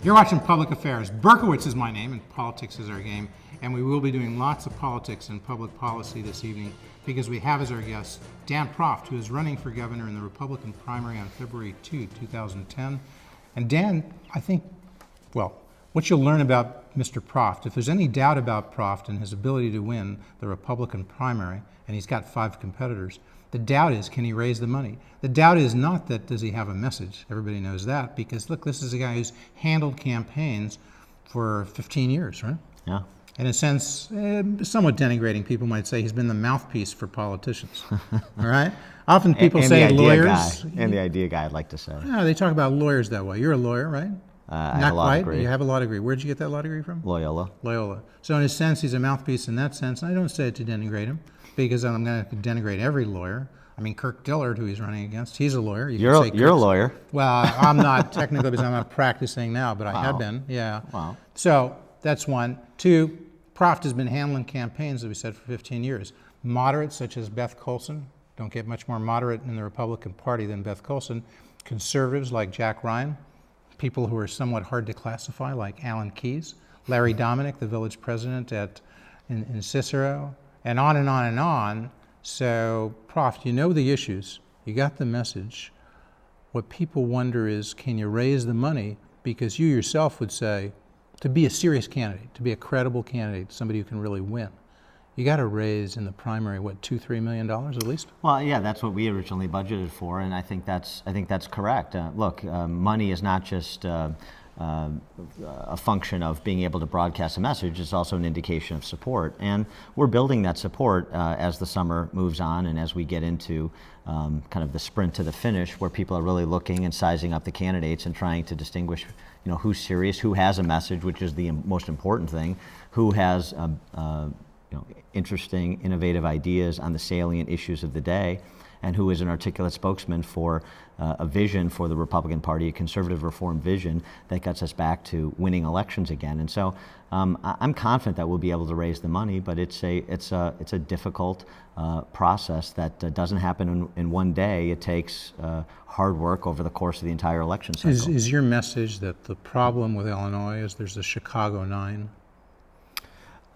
You're watching Public Affairs. Berkowitz is my name, and politics is our game. And we will be doing lots of politics and public policy this evening because we have as our guest Dan Proft, who is running for governor in the Republican primary on February 2, 2010. And Dan, I think, well, what you'll learn about Mr. Proft, if there's any doubt about Proft and his ability to win the Republican primary, and he's got 5 competitors, the doubt is, can he raise the money? The doubt is not that does he have a message. Everybody knows that because, look, this is a guy who's handled campaigns for 15 years, right? Yeah. In a sense, somewhat denigrating, people might say he's been the mouthpiece for politicians, all right? Often people say lawyers. And the idea guy, I'd like to say. Yeah, they talk about lawyers that way. You're a lawyer, right? I have a law degree. You have a law degree. Where'd you get that law degree from? Loyola. So in a sense, he's a mouthpiece in that sense. And I don't say it to denigrate him because I'm going to denigrate every lawyer. I mean, Kirk Dillard, who he's running against, he's a lawyer. You're a lawyer. Well, I'm not technically because I'm not practicing now, but I have been, yeah. Wow. So that's one. 2, Proft has been handling campaigns, as we said, for 15 years. Moderates such as Beth Colson, don't get much more moderate in the Republican Party than Beth Colson. Conservatives like Jack Ryan, people who are somewhat hard to classify like Alan Keyes, Larry Dominick, the village president in Cicero, and on and on and on. So, Proft, you know the issues, you got the message. What people wonder is, can you raise the money? Because you yourself would say, to be a serious candidate, to be a credible candidate, somebody who can really win, you got to raise in the primary, what, $2-3 million at least? Well, yeah, that's what we originally budgeted for, and I think that's correct. Look, money is not just a function of being able to broadcast a message. It's also an indication of support, and we're building that support as the summer moves on and as we get into kind of the sprint to the finish, where people are really looking and sizing up the candidates and trying to distinguish, who's serious, who has a message, which is the most important thing, who has interesting, innovative ideas on the salient issues of the day, and who is an articulate spokesman for a vision for the Republican Party, a conservative reform vision that gets us back to winning elections again. And so I'm confident that we'll be able to raise the money, but it's a difficult process that doesn't happen in one day. It takes hard work over the course of the entire election cycle. Is your message that the problem with Illinois is there's the Chicago 9?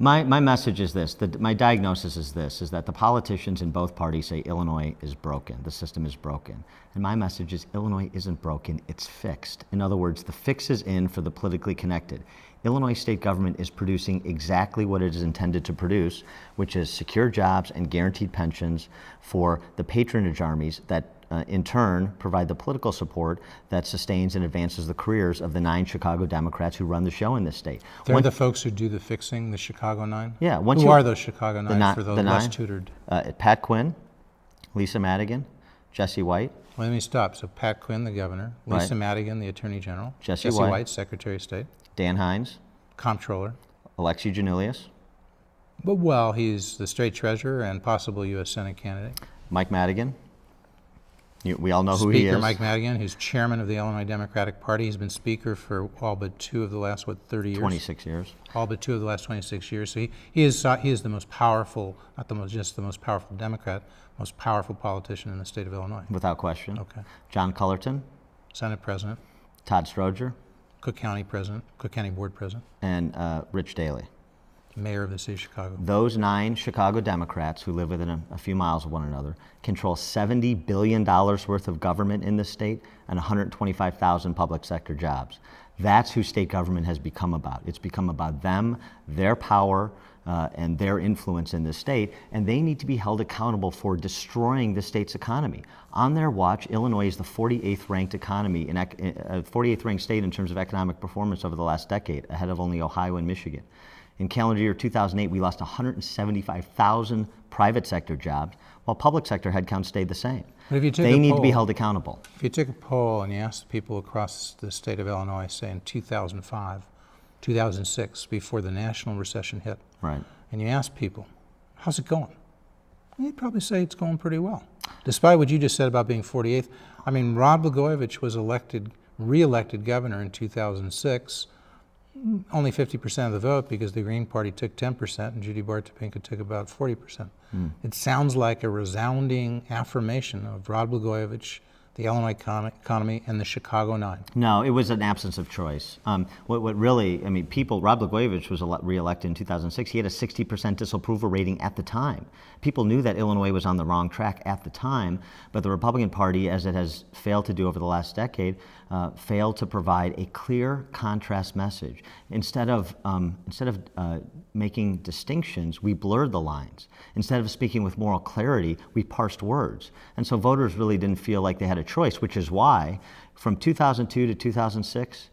My message is this, my diagnosis is this, is that the politicians in both parties say Illinois is broken, the system is broken. And my message is Illinois isn't broken, it's fixed. In other words, the fix is in for the politically connected. Illinois state government is producing exactly what it is intended to produce, which is secure jobs and guaranteed pensions for the patronage armies that in turn provide the political support that sustains and advances the careers of the 9 Chicago Democrats who run the show in this state. They're the folks who do the fixing, the Chicago 9? Yeah. Who are those Chicago 9 for those less tutored? Pat Quinn, Lisa Madigan, Jesse White. Well, let me stop. So Pat Quinn, the governor, Lisa Madigan, the attorney general, Jesse White, Secretary of State, Dan Hines, comptroller, Alexi Janulius. But well, he's the state treasurer and possible U.S. Senate candidate. Mike Madigan. We all know who he is. Speaker Mike Madigan, who's chairman of the Illinois Democratic Party. He's been speaker for all but 2 of the last, 30 years? 26 years. All but 2 of the last 26 years. So he is the most powerful, just the most powerful Democrat, most powerful politician in the state of Illinois. Without question. Okay. John Cullerton. Senate president. Todd Stroger. Cook County board president. And Rich Daley. Mayor of the city of Chicago. Those 9 Chicago Democrats who live within a few miles of one another control $70 billion worth of government in the state and 125,000 public sector jobs. That's who state government has become about. It's become about them, their power, and their influence in the state, and they need to be held accountable for destroying the state's economy. On their watch, Illinois is the 48th ranked economy, 48th ranked state in terms of economic performance over the last decade, ahead of only Ohio and Michigan. In calendar year 2008, we lost 175,000 private sector jobs, while public sector headcount stayed the same. They need to be held accountable. If you took a poll and you asked people across the state of Illinois, say in 2005, 2006, before the national recession hit, right, and you asked people, how's it going? They'd probably say it's going pretty well. Despite what you just said about being 48th, I mean, Rod Blagojevich was re-elected governor in 2006, only 50% of the vote because the Green Party took 10% and Judy Bart Topinka took about 40%. It sounds like a resounding affirmation of Rod Blagojevich, the Illinois economy, and the Chicago 9? No, it was an absence of choice. What really, I mean, Rob Blagojevich was reelected in 2006. He had a 60% disapproval rating at the time. People knew that Illinois was on the wrong track at the time, but the Republican Party, as it has failed to do over the last decade, failed to provide a clear contrast message. Instead of making distinctions, we blurred the lines. Instead of speaking with moral clarity, we parsed words. And so voters really didn't feel like they had a choice, which is why from 2002 to 2006,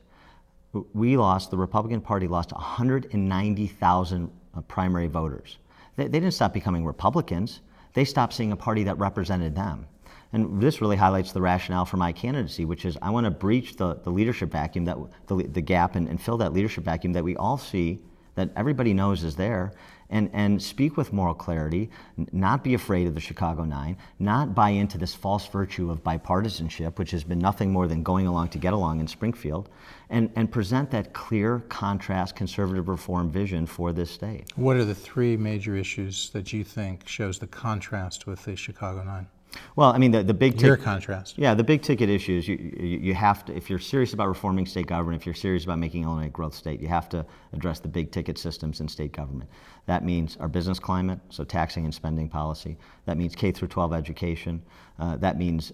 the Republican Party lost 190,000 primary voters. They didn't stop becoming Republicans. They stopped seeing a party that represented them. And this really highlights the rationale for my candidacy, which is I want to breach the leadership vacuum, the gap, and fill that leadership vacuum that we all see, that everybody knows is there, and speak with moral clarity, not be afraid of the Chicago 9, not buy into this false virtue of bipartisanship, which has been nothing more than going along to get along in Springfield, and present that clear contrast conservative reform vision for this state. What are the three major issues that you think shows the contrast with the Chicago 9? Well, I mean, the big Your contrast. Yeah, the big ticket issues, you have to, if you're serious about reforming state government, if you're serious about making Illinois a growth state, you have to address the big ticket systems in state government. That means our business climate, so taxing and spending policy. That means K through 12 education. That means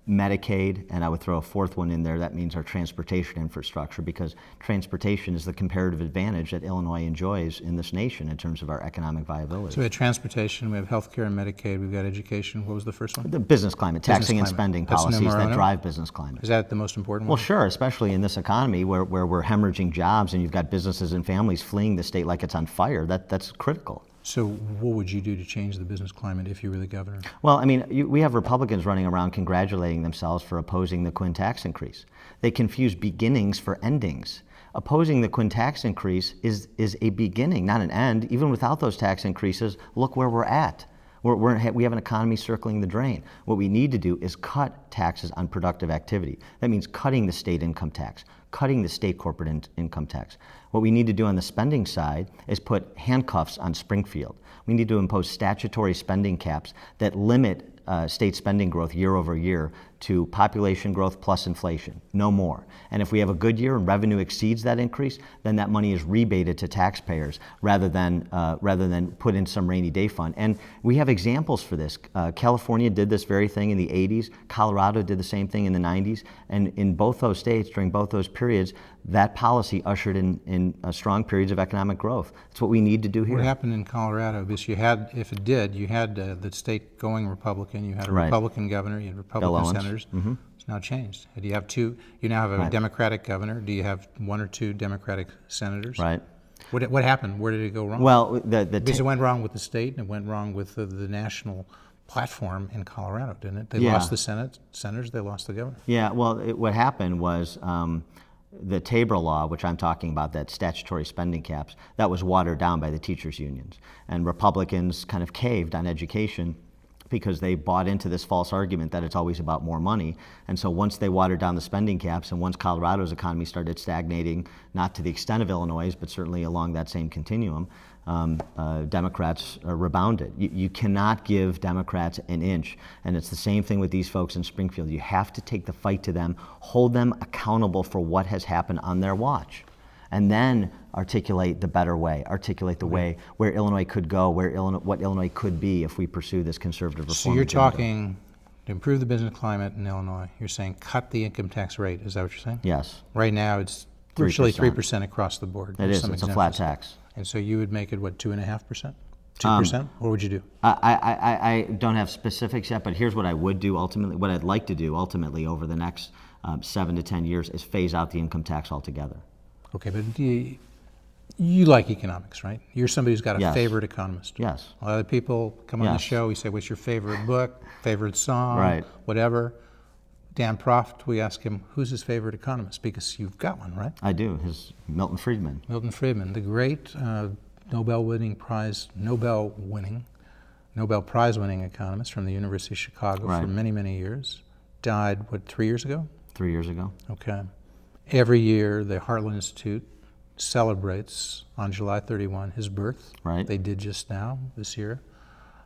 Medicaid, and I would throw a fourth one in there. That means our transportation infrastructure, because transportation is the comparative advantage that Illinois enjoys in this nation in terms of our economic viability. So we have transportation, we have healthcare and Medicaid, we've got education. What was the first one? The business climate, taxing and spending That's policies numero that uno? drive business climate. Is that the most important Well, one? sure, especially in this economy where we're hemorrhaging jobs and you've got businesses and families fleeing the state like it's on fire. That's critical. So what would you do to change the business climate if you were the governor? Well, I mean, we have Republicans running around congratulating themselves for opposing the Quinn tax increase. They confuse beginnings for endings. Opposing the Quinn tax increase is a beginning, not an end. Even without those tax increases, look where we're at. We have an economy circling the drain. What we need to do is cut taxes on productive activity. That means cutting the state income tax, cutting the state corporate income tax. What we need to do on the spending side is put handcuffs on Springfield. We need to impose statutory spending caps that limit state spending growth year over year to population growth plus inflation, no more. And if we have a good year and revenue exceeds that increase, then that money is rebated to taxpayers rather than put in some rainy day fund. And we have examples for this. California did this very thing in the 80s. Colorado did the same thing in the 90s. And in both those states, during both those periods, that policy ushered in strong periods of economic growth. That's what we need to do here. What happened in Colorado? Because you had the state going Republican, you had a Right. Republican governor, you had Republican Owens. senators. Mm-hmm. It's now changed. Do you have two? You now have a Right. Democratic governor. Do you have one or two Democratic senators? Right. What happened? Where did it go wrong? Well, because it went wrong with the state and it went wrong with the national platform in Colorado, didn't it? They Yeah. lost the senators, they lost the governor. Yeah, well, what happened was the Tabor law, which I'm talking about, that statutory spending caps, that was watered down by the teachers' unions. And Republicans kind of caved on education because they bought into this false argument that it's always about more money. And so once they watered down the spending caps and once Colorado's economy started stagnating, not to the extent of Illinois', but certainly along that same continuum, Democrats rebounded. You cannot give Democrats an inch. And it's the same thing with these folks in Springfield. You have to take the fight to them, hold them accountable for what has happened on their watch, and then articulate the better way, articulate the way where Illinois could go, what Illinois could be if we pursue this conservative reform So you're agenda. talking to improve the business climate in Illinois. You're saying cut the income tax rate. Is that what you're saying? Yes. Right now, it's virtually 3%. 3% across the board. It There's is. some It's a flat exemptions. tax. And so you would make it, what, 2.5%? 2%? What would you do? I don't have specifics yet, but here's what I would do ultimately, what I'd like to do ultimately over the next 7 to 10 years is phase out the income tax altogether. Okay, but you like economics, right? You're somebody who's got a Yes. favorite economist. Yes. A lot of people come on the Yes. show, we say, what's your favorite book, favorite song, Right. whatever. Dan Proft, we ask him, who's his favorite economist? Because you've got one, right? I do. Milton Friedman. Milton Friedman, the great Nobel Prize-winning economist from the University of Chicago for Right. many, many years. Died, 3 years ago? 3 years ago. Okay. Every year, the Heartland Institute celebrates on July 31 his birth. Right. They did just now, this year.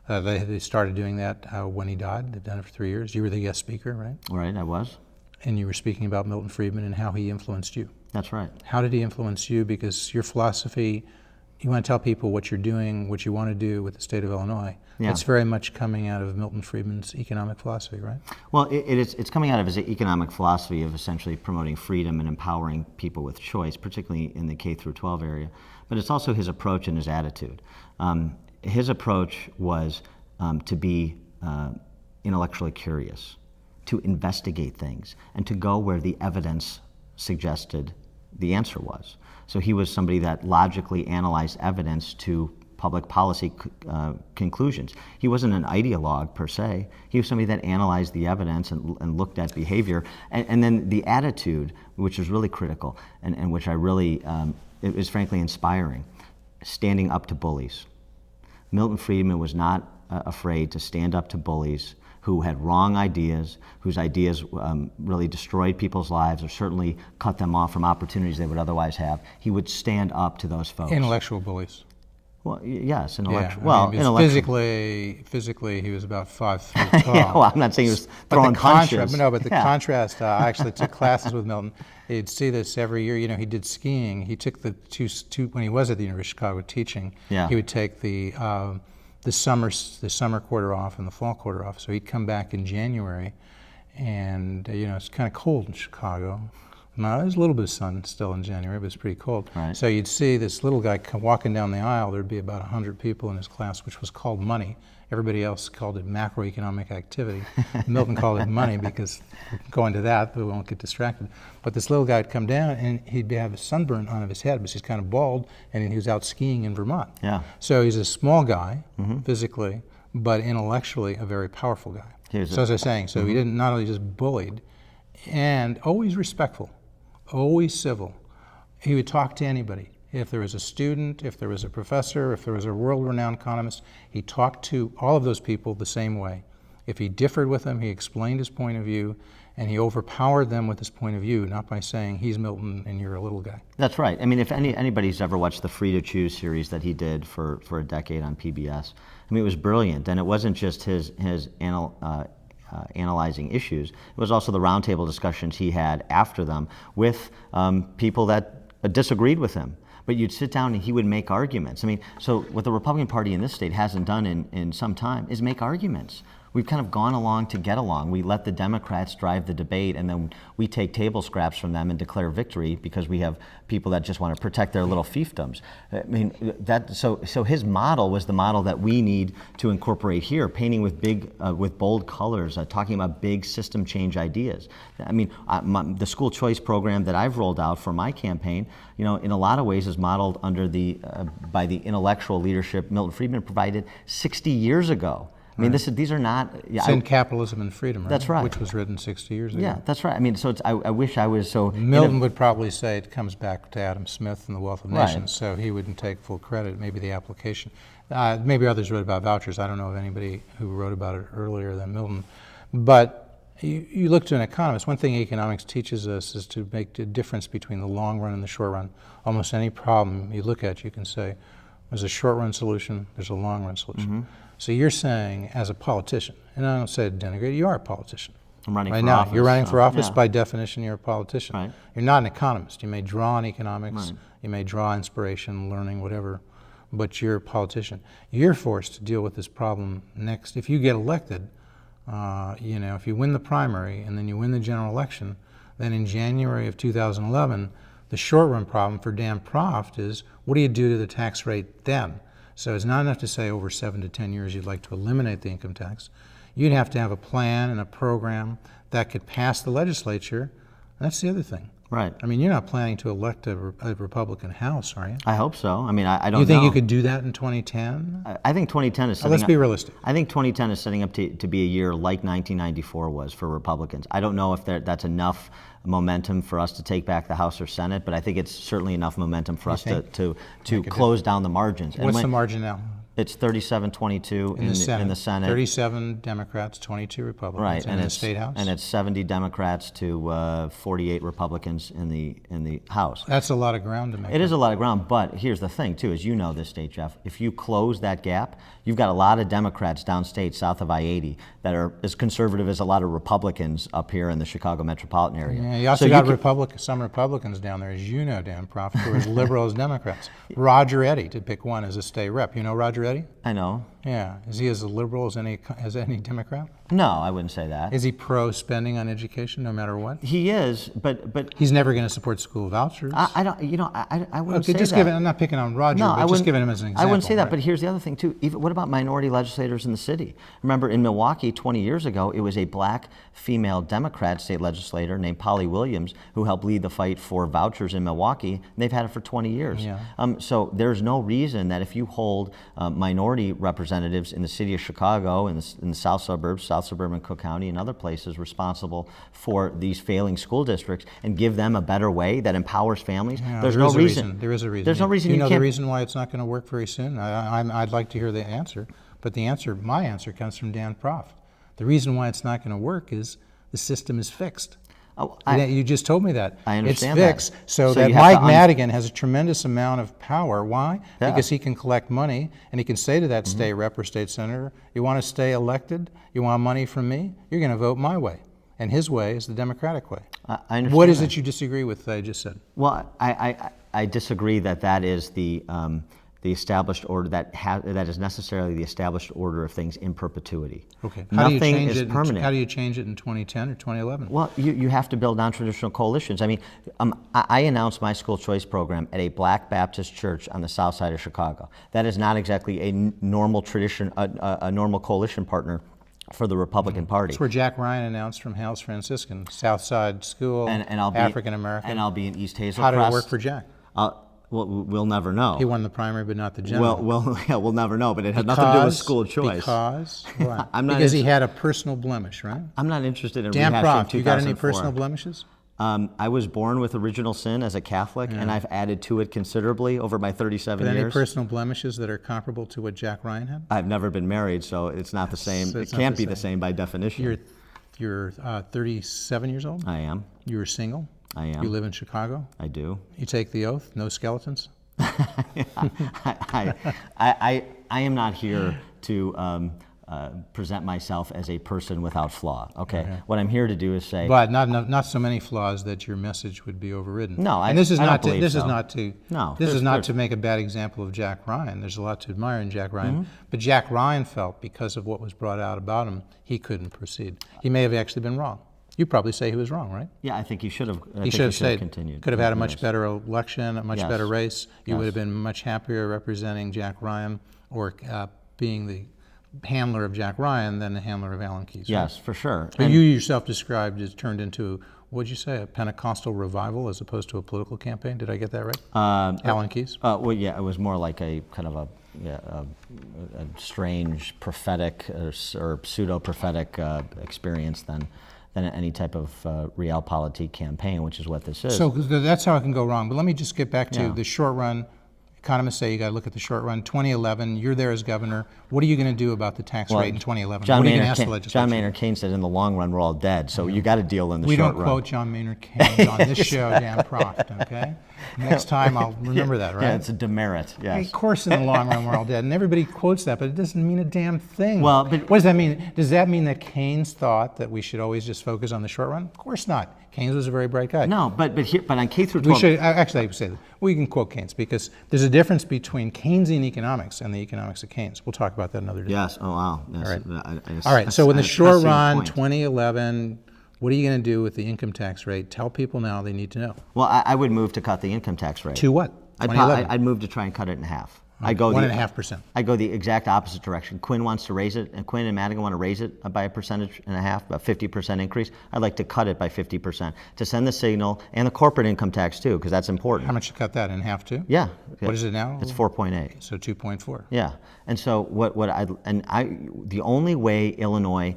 They started doing that when he died. They've done it for 3 years. You were the guest speaker, right? Right, I was. And you were speaking about Milton Friedman and how he influenced you. That's right. How did he influence you? Because your philosophy, you want to tell people what you're doing, what you want to do with the state of Illinois. Yeah. It's very much coming out of Milton Friedman's economic philosophy, right? Well, it's coming out of his economic philosophy of essentially promoting freedom and empowering people with choice, particularly in the K through 12 area. But it's also his approach and his attitude. His approach was to be intellectually curious, to investigate things, and to go where the evidence suggested the answer was. So he was somebody that logically analyzed evidence to public policy conclusions. He wasn't an ideologue per se. He was somebody that analyzed the evidence and looked at behavior. And then the attitude, which is really critical and which I really, it was frankly inspiring, standing up to bullies. Milton Friedman was not afraid to stand up to bullies who had wrong ideas, whose ideas really destroyed people's lives or certainly cut them off from opportunities they would otherwise have. He would stand up to those folks. Intellectual bullies. Well, yes, intellectual. Yeah, well, I mean, intellectual. physically, he was about 5 feet tall. Yeah, well, I'm not saying he was throwing punches. No, but the contrast, I actually took classes with Milton. You'd see this every year. You know, he did skiing. He took the two when he was at the University of Chicago teaching, Yeah. he would take the summer quarter off and the fall quarter off. So he'd come back in January, and you know, it's kind of cold in Chicago. No, there's a little bit of sun still in January, but it's pretty cold. Right. So you'd see this little guy walking down the aisle. There'd be about 100 people in his class, which was called money. Everybody else called it macroeconomic activity. Milton called it money because we can go into that, but we won't get distracted. But this little guy would come down, and he'd have a sunburn on his head, because he's kind of bald, and he was out skiing in Vermont. Yeah. So he's a small guy, physically, but intellectually a very powerful guy. So as I was saying, so he didn't not only just bullied, and always respectful, always civil. He would talk to anybody. If there was a student, if there was a professor, if there was a world-renowned economist, he talked to all of those people the same way. If he differed with them, he explained his point of view, and he overpowered them with his point of view, not by saying, he's Milton and you're a little guy. That's right. I mean, if anybody's ever watched the Free to Choose series that he did for a decade on PBS, I mean, it was brilliant. And it wasn't just his analyzing issues. It was also the roundtable discussions he had after them with people that disagreed with him. But you'd sit down and he would make arguments. I mean, so what the Republican Party in this state hasn't done in some time is make arguments. We've kind of gone along to get along. We let the Democrats drive the debate, and then we take table scraps from them and declare victory because we have people that just want to protect their little fiefdoms. I mean, so his model was the model that we need to incorporate here, painting with bold colors, talking about big system change ideas. I mean, the school choice program that I've rolled out for my campaign, you know, in a lot of ways is modeled under by the intellectual leadership Milton Friedman provided 60 years ago. I mean, these are not. Yeah, it's in Capitalism and Freedom, right? That's right. Which was written 60 years ago. Yeah, that's right. I mean, so I wish I was so. Milton would probably say it comes back to Adam Smith and the Wealth of Nations, Right. so he wouldn't take full credit. Maybe the application. Maybe others wrote about vouchers. I don't know of anybody who wrote about it earlier than Milton. But you look to an economist. One thing economics teaches us is to make a difference between the long run and the short run. Almost any problem you look at, you can say, there's a short run solution, there's a long run solution. So you're saying, as a politician, and I don't say to denigrate, you are a politician. I'm running right for now. office. You're running for office. Yeah. By definition, you're a politician. Right. You're not an economist. You may draw on economics, Right. you may draw inspiration, learning, whatever, but you're a politician. You're forced to deal with this problem next. If you get elected, you know, if you win the primary and then you win the general election, then in January of 2011, the short run problem for Dan Proft is, what do you do to the tax rate then? So it's not enough to say over 7 to 10 years you'd like to eliminate the income tax. You'd have to have a plan and a program that could pass the legislature. That's the other thing. Right. I mean, you're not planning to elect a Republican House, are you? I hope so. I mean, I don't know. You think you could do that in 2010? I think 2010 is setting Let's up, be realistic. I think 2010 is setting up to be a year like 1994 was for Republicans. I don't know if that's enough momentum for us to take back the House or Senate, but I think it's certainly enough momentum for us to close down the margins. What's the margin now? It's 37-22 In the Senate. in the Senate. 37 Democrats, 22 Republicans. Right, And in the State House? and it's 70 Democrats to 48 Republicans in the House. That's a lot of ground to make It is up. a lot of ground, but here's the thing, too, as you know this state, Jeff, if you close that gap, you've got a lot of Democrats downstate south of I-80 that are as conservative as a lot of Republicans up here in the Chicago metropolitan area. Yeah, you also So got some Republicans down there, as you know, Dan Proft, who are as liberal as Democrats. Roger Eddy, to pick one as a state rep. You know Roger Eddy? I know. Yeah. Is he as liberal as any Democrat? No, I wouldn't say that. Is he pro-spending on education no matter what? He is, but He's never going to support school vouchers. I don't, I wouldn't Okay, say just that. give it. I'm not picking on Roger, No, but just giving him as an example. I wouldn't say that, right? but here's the other thing too. Even, what about minority legislators in the city? Remember, in Milwaukee 20 years ago, it was a black female Democrat state legislator named Polly Williams who helped lead the fight for vouchers in Milwaukee, and they've had it for 20 years. Yeah. So there's no reason that if you hold minority representatives in the city of Chicago, in the south suburbs, South Suburban Cook County, and other places responsible for these failing school districts and give them a better way that empowers families, Yeah, there's there no is a reason. There is a reason. There's no reason Do you you know can't. the reason why it's not going to work very soon? I'd like to hear the answer, but my answer comes from Dan Proft. The reason why it's not going to work is the system is fixed. Oh, You just told me that. I understand it's fixed, that. so So that you have Mike to Madigan has a tremendous amount of power. Why? Yeah. Because he can collect money, and he can say to that state rep or state senator, you want to stay elected? You want money from me? You're going to vote my way. And his way is the Democratic way. I understand What is that. it you disagree with that I just said? Well, I disagree that is the established order that is necessarily the established order of things in perpetuity. Okay. Nothing is permanent. How do you change it in 2010 or 2011? Well, you have to build non-traditional coalitions. I mean, I announced my school choice program at a Black Baptist church on the south side of Chicago. That is not exactly a normal tradition, a normal coalition partner for the Republican Party. That's where Jack Ryan announced from Hales Franciscan, South Side School, And I'll be African American. And I'll be in East Hazelcrest. How did it work for Jack? Well, we'll never know. He won the primary, but not the general. We'll never know. But it had nothing to do with school choice. Because what? I'm not because he had a personal blemish, right? I'm not interested in Dan rehashing Proft, you got any 2004. personal blemishes? I was born with original sin as a Catholic, and I've added to it considerally over my 37 But years. any personal blemishes that are comparable to what Jack Ryan had? I've never been married, so it's not the same. So It it's not can't the be the same by definition. You're 37 years old? I am. You were single? I am. You live in Chicago? I do. You take the oath? No skeletons? I am not here to present myself as a person without flaw. Okay. What I'm here to do is say. But not so many flaws that your message would be overridden. No, and this is I not don't to, believe this is so. not to No, this is not there's- to make a bad example of Jack Ryan. There's a lot to admire in Jack Ryan, but Jack Ryan felt because of what was brought out about him, he couldn't proceed. He may have actually been wrong. You probably say he was wrong, right? Yeah, I think he should have. He should have stayed. Continued. Could have had a much Yes. better election, a much Yes. better race. You would Yes. have been much happier representing Jack Ryan or being the handler of Jack Ryan than the handler of Alan Keyes. right? Yes, for sure. But you yourself described it turned into, what'd you say, a Pentecostal revival as opposed to a political campaign? Did I get that right? Alan Keyes? Well, yeah, it was more like a kind of a strange prophetic or pseudo-prophetic experience than any type of realpolitik campaign, which is what this is. So that's how it can go wrong. But let me just get back to Yeah. the short run. Economists say you got to look at the short run. 2011, you're there as governor. What are you going to do about the tax rate in 2011? John What are you going to Maynard ask the Keynes- legislature? John Maynard Keynes said, in the long run, we're all dead. So you got to deal in the We short don't run. quote John Maynard Keynes on this show, Dan Proft, okay? Next time I'll remember that, right? Yeah, it's a demerit. Yes. Of course, in the long run, we're all dead, and everybody quotes that, but it doesn't mean a damn thing. Well, but- what does that mean? Does that mean that Keynes thought that we should always just focus on the short run? Of course not. Keynes was a very bright guy. No, but on K through We 12. should actually I would say that we can quote Keynes because there's a difference between Keynesian economics and the economics of Keynes. We'll talk about that another day. Yes. Oh wow. Yes. All right. All right. So in the short run, point. 2011, what are you going to do with the income tax rate? Tell people now they need to know. Well, I would move to cut the income tax rate. To what? I'd 2011. I'd move to try and cut it in half. I go 1.5%. I go the exact opposite direction. Quinn wants to raise it, and Quinn and Madigan want to raise it by 1.5%, a 50% increase. I'd like to cut it by 50% to send the signal, and the corporate income tax too, because that's important. How much you cut that in half too? Yeah. What is it now? It's 4.8. So 2.4. Yeah, and so the only way Illinois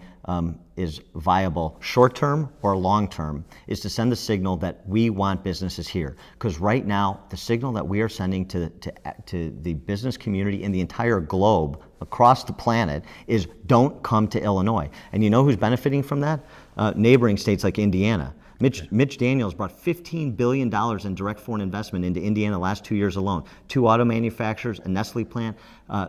is viable short-term or long-term is to send the signal that we want businesses here. Because right now, the signal that we are sending to the business community in the entire globe, across the planet, is don't come to Illinois. And you know who's benefiting from that? Neighboring states like Indiana. Mitch Daniels brought $15 billion in direct foreign investment into Indiana the last 2 years alone. 2 auto manufacturers, a Nestle plant,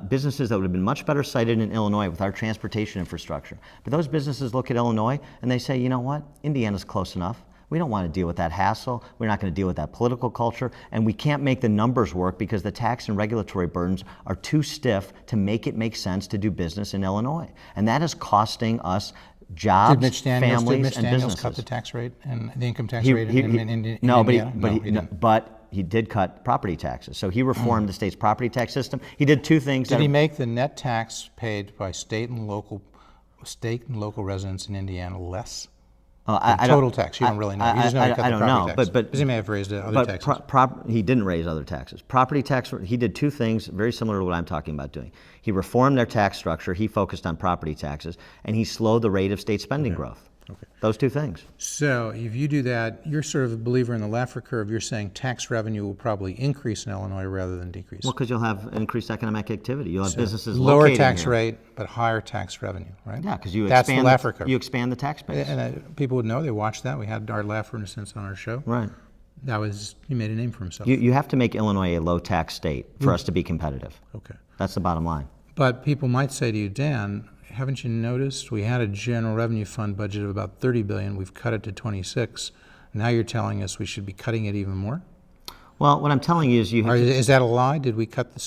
businesses that would have been much better sited in Illinois with our transportation infrastructure. But those businesses look at Illinois and they say, you know what, Indiana's close enough. We don't want to deal with that hassle. We're not going to deal with that political culture. And we can't make the numbers work because the tax and regulatory burdens are too stiff to make it make sense to do business in Illinois. And that is costing us jobs, families, and businesses. Cut the tax rate and the income tax rate in Indiana? No, but he did cut property taxes. So he reformed the state's property tax system. He did 2 things. Did he make the net tax paid by state and local residents in Indiana less? Total tax, you don't really know. You just know he cut the property tax. Because he may have raised other taxes. He didn't raise other taxes. Property tax, he did 2 things very similar to what I'm talking about doing. He reformed their tax structure, he focused on property taxes, and he slowed the rate of state spending growth. Okay. Those 2 things. So if you do that, you're sort of a believer in the Laffer curve. You're saying tax revenue will probably increase in Illinois rather than decrease. Well, because you'll have increased economic activity. You'll have businesses lower located tax here. rate, but higher tax revenue, right? Yeah, because you That's the expand Laffer curve. You expand the tax base. And people would know. They watched that. We had Art Laffer, in a sense, on our show. Right. He made a name for himself. You have to make Illinois a low tax state for us to be competitive. Okay. That's the bottom line. But people might say to you, Dan, haven't you noticed we had a general revenue fund budget of about $30 billion. We've cut it to 26. Now you're telling us we should be cutting it even more? Well, what I'm telling you is you have Is that a lie? Did we cut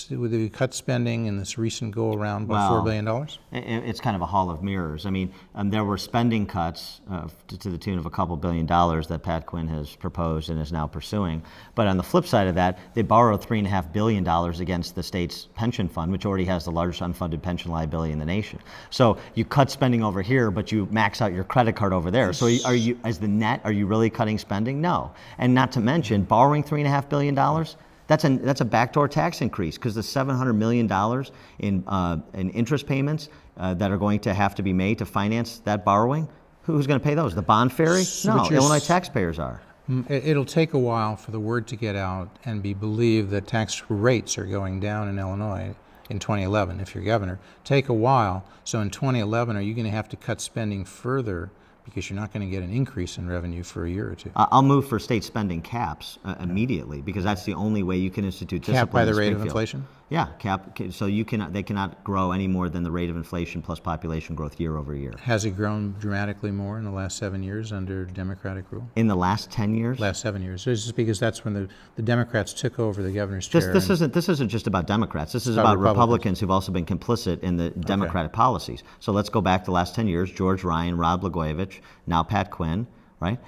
spending in this recent go around by $4 billion? It's kind of a hall of mirrors. I mean, there were spending cuts to the tune of a couple $1 billion that Pat Quinn has proposed and is now pursuing. But on the flip side of that, they borrowed $3.5 billion against the state's pension fund, which already has the largest unfunded pension liability in the nation. So you cut spending over here, but you max out your credit card over there. So are you, as the net, are you really cutting spending? No. And not to mention, borrowing $3.5 billion, that's a backdoor tax increase because the $700 million in interest payments that are going to have to be made to finance that borrowing, who's going to pay those? The bond ferry? No, Illinois taxpayers are. It'll take a while for the word to get out and be believed that tax rates are going down in Illinois in 2011 if you're governor. Take a while. So in 2011, are you going to have to cut spending further because you're not going to get an increase in revenue for a year or 2? I'll move for state spending caps immediately because that's the only way you can institute discipline. Cap by the rate of inflation? Yeah, cap. So they cannot grow any more than the rate of inflation plus population growth year over year. Has it grown dramatically more in the last 7 years under Democratic rule? In the last 10 years? Last 7 years. So it's just because that's when the Democrats took over the governor's chair. This isn't just about Democrats. This is about Republicans who've also been complicit in the Democratic policies. So let's go back the last 10 years. George Ryan, Rod Blagojevich, now Pat Quinn, right?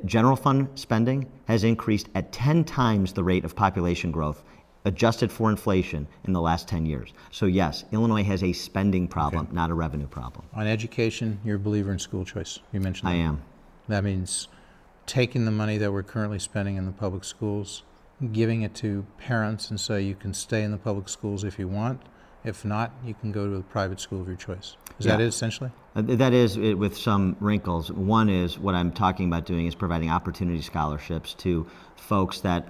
General fund spending has increased at 10 times the rate of population growth adjusted for inflation in the last 10 years. So yes, Illinois has a spending problem, not a revenue problem. On education, you're a believer in school choice. You mentioned that. I am. That means taking the money that we're currently spending in the public schools, giving it to parents and say you can stay in the public schools if you want. If not, you can go to a private school of your choice. Is that it essentially? That is it, with some wrinkles. One is what I'm talking about doing is providing opportunity scholarships to folks that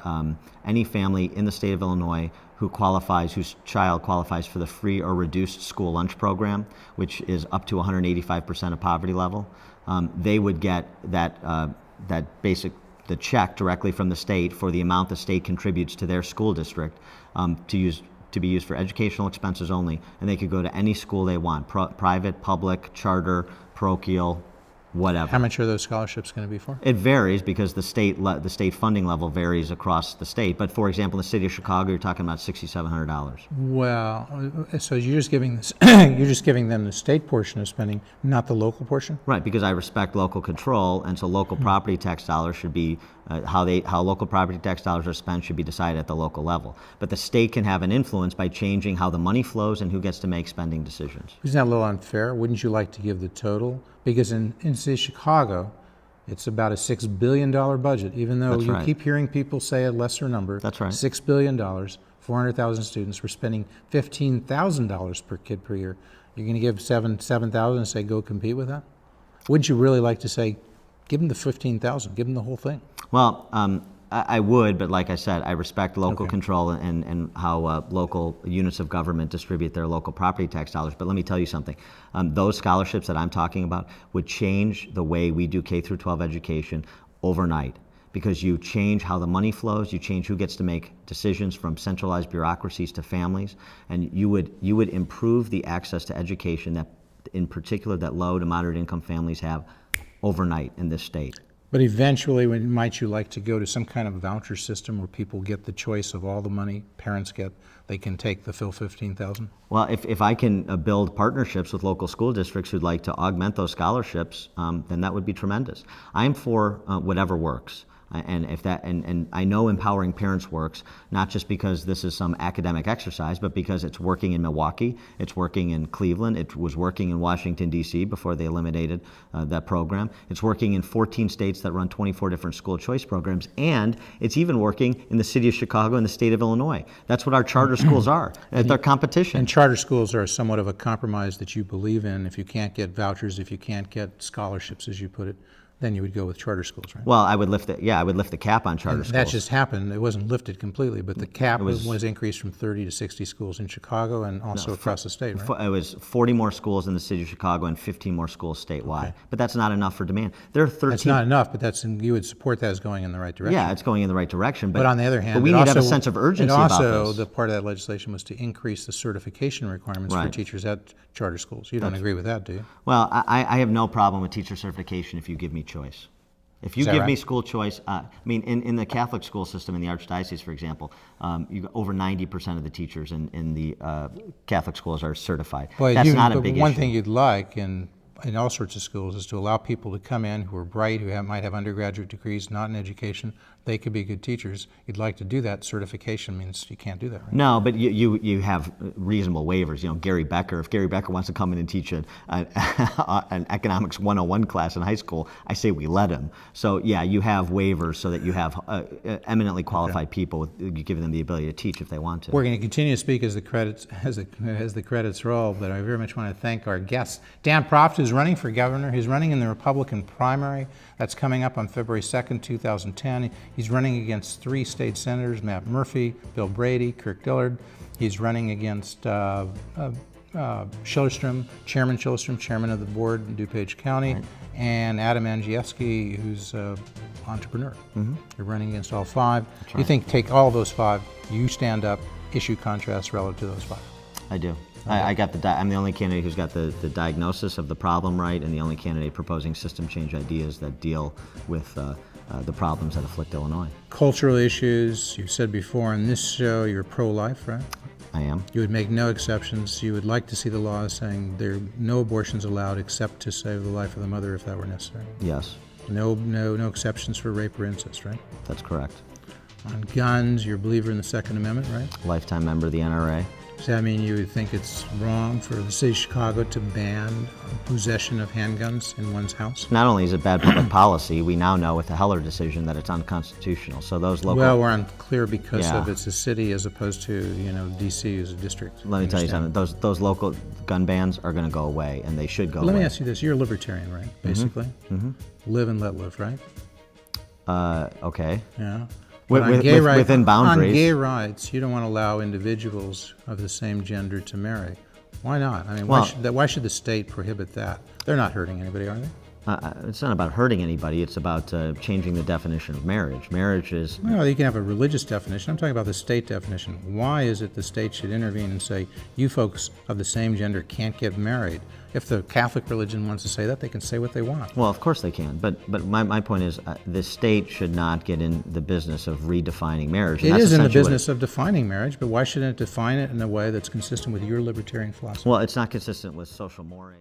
any family in the state of Illinois whose child qualifies for the free or reduced school lunch program, which is up to 185% of poverty level. They would get the check directly from the state for the amount the state contributes to their school district to be used for educational expenses only, and they could go to any school they want, private, public, charter, parochial, whatever. How much are those scholarships going to be for? It varies because the state funding level varies across the state. But for example, in the city of Chicago, you're talking about $6,700. Well, so you're just giving them the state portion of spending, not the local portion? Right, because I respect local control, and so local property tax dollars should be how local property tax dollars are spent should be decided at the local level. But the state can have an influence by changing how the money flows and who gets to make spending decisions. Isn't that a little unfair? Wouldn't you like to give the total? Because in city of Chicago, it's about a $6 billion budget, even though keep hearing people say a lesser number. That's right. $6 billion 400,000 students. We're spending $15,000 per kid per year. You're going to give 7,000 and say, go compete with that? Wouldn't you really like to say, give them the 15,000, give them the whole thing? Well, I would, but like I said, I respect local control and how local units of government distribute their local property tax dollars. But let me tell you something. Those scholarships that I'm talking about would change the way we do K through 12 education overnight, because you change how the money flows, you change who gets to make decisions from centralized bureaucracies to families, and you would improve the access to education that, in particular, that low to moderate income families have overnight in this state. But eventually, might you like to go to some kind of voucher system where people get the choice of all the money parents get? They can take the full 15,000? Well, if I can build partnerships with local school districts who'd like to augment those scholarships, then that would be tremendous. I'm for whatever works. And I know empowering parents works, not just because this is some academic exercise, but because it's working in Milwaukee, it's working in Cleveland, it was working in Washington, D.C. before they eliminated that program. It's working in 14 states that run 24 different school choice programs, and it's even working in the city of Chicago and the state of Illinois. That's what our charter schools are. They're competition. And charter schools are somewhat of a compromise that you believe in. If you can't get vouchers, if you can't get scholarships, as you put it, then you would go with charter schools, right? Well, I would lift the cap on charter schools. That just happened. It wasn't lifted completely, but the cap was increased from 30 to 60 schools in Chicago and also across the state, right? It was 40 more schools in the city of Chicago and 15 more schools statewide. Okay. But that's not enough for demand. There are 13. That's not enough, but you would support that as going in the right direction. Yeah, it's going in the right direction. But on the other hand, but we need to have a sense of urgency about this. And also, the part of that legislation was to increase the certification requirements for teachers at charter schools. You don't agree with that, do you? Well, I have no problem with teacher certification if you give me choice. If you give me school choice, in the Catholic school system in the Archdiocese, for example, over 90% of the teachers in the Catholic schools are certified. That's not a big issue. One thing you'd like in all sorts of schools is to allow people to come in who are bright, who might have undergraduate degrees, not in education. They could be good teachers. You'd like to do that. Certification means you can't do that, right? No, but you have reasonable waivers. Gary Becker, if Gary Becker wants to come in and teach an economics 101 class in high school, I say we let him. So yeah, you have waivers so that you have eminently qualified people, you give them the ability to teach if they want to. We're going to continue to speak as the credits roll, but I very much want to thank our guests. Dan Proft is running for governor. He's running in the Republican primary. That's coming up on February 2nd, 2010. He's running against 3 state senators, Matt Murphy, Bill Brady, Kirk Dillard. He's running against Schillerstrom, Chairman Schillerstrom, Chairman of the board in DuPage County, and Adam Andrzejewski, who's an entrepreneur. You're running against all 5. Right. You think take all those 5, you stand up, issue contrasts relative to those 5. I do. I'm the only candidate who's got the diagnosis of the problem right, and the only candidate proposing system change ideas that deal with the problems that afflict Illinois. Cultural issues, you've said before on this show, you're pro-life, right? I am. You would make no exceptions. You would like to see the law saying there are no abortions allowed except to save the life of the mother if that were necessary. Yes. No exceptions for rape or incest, right? That's correct. On guns, you're a believer in the Second Amendment, right? Lifetime member of the NRA. Does that mean you would think it's wrong for the city of Chicago to ban possession of handguns in one's house? Not only is it bad public policy, we now know with the Heller decision that it's unconstitutional. So those local... Well, we're unclear because of it's a city as opposed to, D.C. as a district. Let me tell you something. Those local gun bans are going to go away, and they should go away. Let me ask you this. You're a libertarian, right, basically? Live and let live, right? Okay. Yeah. Within boundaries. On gay rights, you don't want to allow individuals of the same gender to marry. Why not? I mean, why should the state prohibit that? They're not hurting anybody, are they? It's not about hurting anybody. It's about changing the definition of marriage. Marriage is... Well, you can have a religious definition. I'm talking about the state definition. Why is it the state should intervene and say, you folks of the same gender can't get married? If the Catholic religion wants to say that, they can say what they want. Well, of course they can. But my point is the state should not get in the business of redefining marriage. It is in the business of defining marriage, but why shouldn't it define it in a way that's consistent with your libertarian philosophy? Well, it's not consistent with social mores.